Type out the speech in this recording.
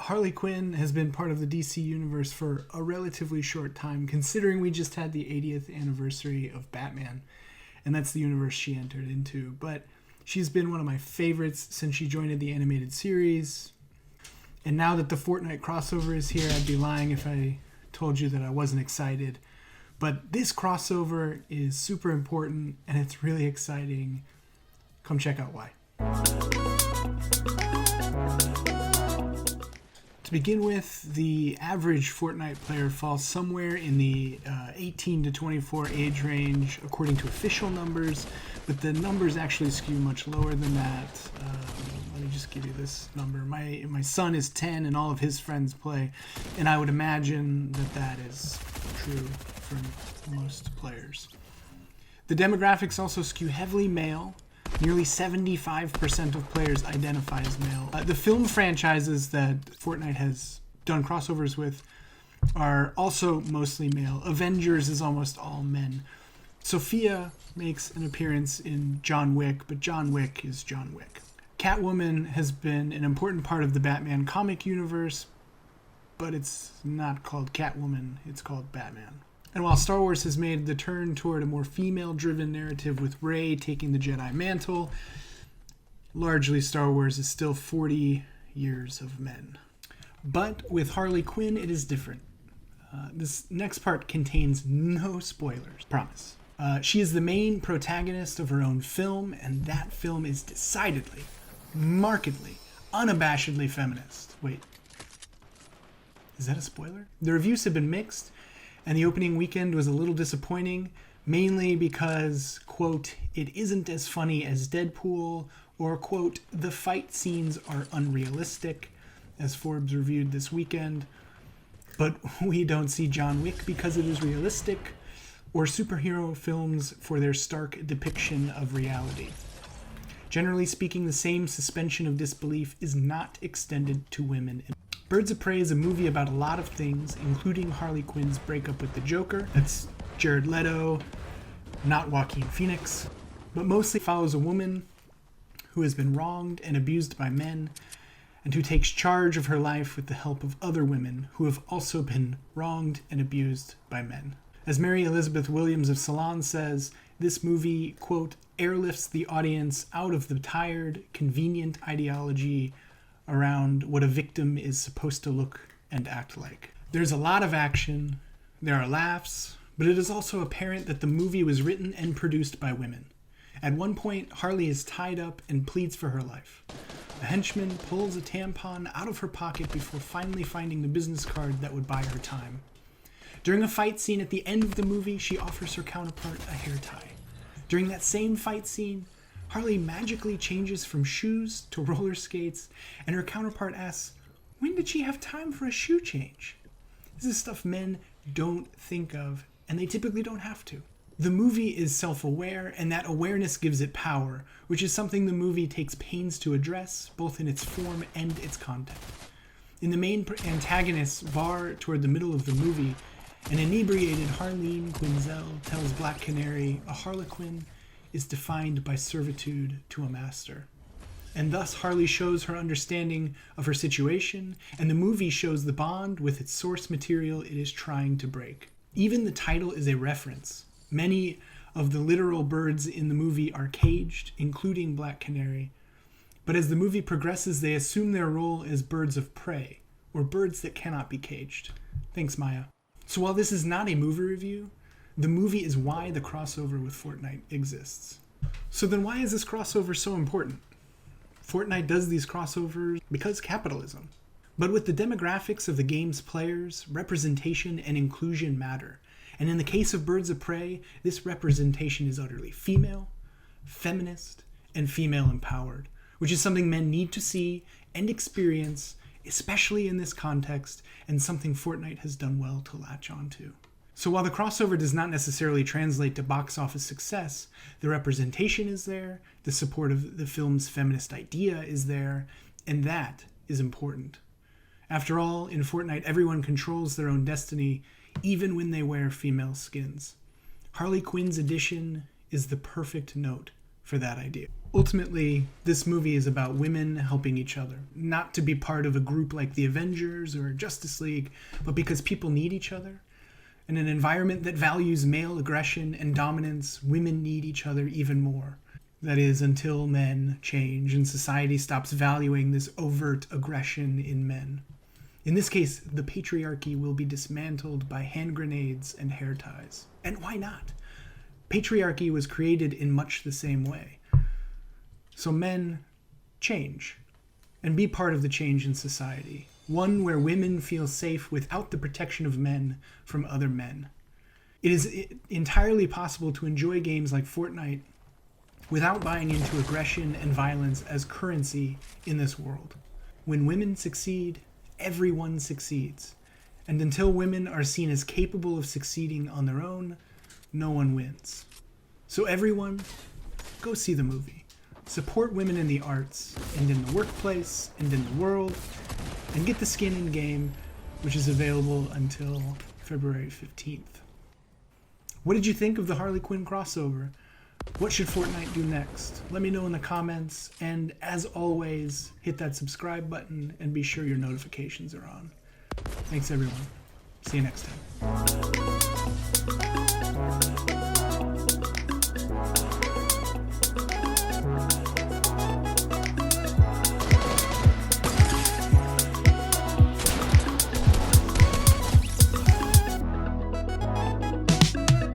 Harley Quinn has been part of the DC universe for a relatively short time, considering we just had the 80th anniversary of Batman, and that's the universe she entered into. But she's been one of my favorites since she joined the animated series. And now that the Fortnite crossover is here, I'd be lying if I told you that I wasn't excited. But this crossover is super important, and it's really exciting. Come check out why. To begin with, the average Fortnite player falls somewhere in the 18 to 24 age range, according to official numbers, but the numbers actually skew much lower than that. Let me just give you this number. My son is 10 and all of his friends play, and I would imagine that that is true for most players. The demographics also skew heavily male. Nearly 75% of players identify as male. The film franchises that Fortnite has done crossovers with are also mostly male. Avengers is almost all men. Sophia makes an appearance in John Wick, but John Wick is John Wick. Catwoman has been an important part of the Batman comic universe, but it's not called Catwoman, it's called Batman. And while Star Wars has made the turn toward a more female-driven narrative with Rey taking the Jedi mantle, largely Star Wars is still 40 years of men. But with Harley Quinn, it is different. This next part contains no spoilers, promise. She is the main protagonist of her own film, and that film is decidedly, markedly, unabashedly feminist. Wait, is that a spoiler? The reviews have been mixed, and the opening weekend was a little disappointing, mainly because, quote, it isn't as funny as Deadpool, or, quote, the fight scenes are unrealistic, as Forbes reviewed this weekend. But we don't see John Wick because it is realistic, or superhero films for their stark depiction of reality. Generally speaking, the same suspension of disbelief is not extended to women. Birds of Prey is a movie about a lot of things, including Harley Quinn's breakup with the Joker. That's Jared Leto, not Joaquin Phoenix. But mostly follows a woman who has been wronged and abused by men, and who takes charge of her life with the help of other women who have also been wronged and abused by men. As Mary Elizabeth Williams of Salon says, this movie, quote, airlifts the audience out of the tired, convenient ideology around what a victim is supposed to look and act like. There's a lot of action, there are laughs, but it is also apparent that the movie was written and produced by women. At one point, Harley is tied up and pleads for her life. A henchman pulls a tampon out of her pocket before finally finding the business card that would buy her time. During a fight scene at the end of the movie, she offers her counterpart a hair tie. During that same fight scene, Harley magically changes from shoes to roller skates, and her counterpart asks, when did she have time for a shoe change? This is stuff men don't think of, and they typically don't have to. The movie is self-aware, and that awareness gives it power, which is something the movie takes pains to address, both in its form and its content. In the main antagonist's bar toward the middle of the movie, an inebriated Harleen Quinzel tells Black Canary a Harlequin is defined by servitude to a master. And thus Harley shows her understanding of her situation, and the movie shows the bond with its source material it is trying to break. Even the title is a reference. Many of the literal birds in the movie are caged, including Black Canary. But as the movie progresses, they assume their role as birds of prey, or birds that cannot be caged. Thanks, Maya. So while this is not a movie review, the movie is why the crossover with Fortnite exists. So then why is this crossover so important? Fortnite does these crossovers because capitalism. But with the demographics of the game's players, representation and inclusion matter. And in the case of Birds of Prey, this representation is utterly female, feminist, and female empowered, which is something men need to see and experience, especially in this context, and something Fortnite has done well to latch onto. So while the crossover does not necessarily translate to box office success, the representation is there, the support of the film's feminist idea is there, and that is important. After all, in Fortnite, everyone controls their own destiny, even when they wear female skins. Harley Quinn's edition is the perfect note for that idea. Ultimately, this movie is about women helping each other, not to be part of a group like the Avengers or Justice League, but because people need each other. In an environment that values male aggression and dominance, women need each other even more. That is, until men change and society stops valuing this overt aggression in men. In this case, the patriarchy will be dismantled by hand grenades and hair ties. And why not? Patriarchy was created in much the same way. So men change and be part of the change in society. One where women feel safe without the protection of men from other men. It is entirely possible to enjoy games like Fortnite without buying into aggression and violence as currency in this world. When women succeed, everyone succeeds. And until women are seen as capable of succeeding on their own, no one wins. So everyone, go see the movie. Support women in the arts, and in the workplace, and in the world, and get the skin in game, which is available until February 15th. What did you think of the Harley Quinn crossover? What should Fortnite do next? Let me know in the comments, and as always, hit that subscribe button and be sure your notifications are on. Thanks everyone. See you next time.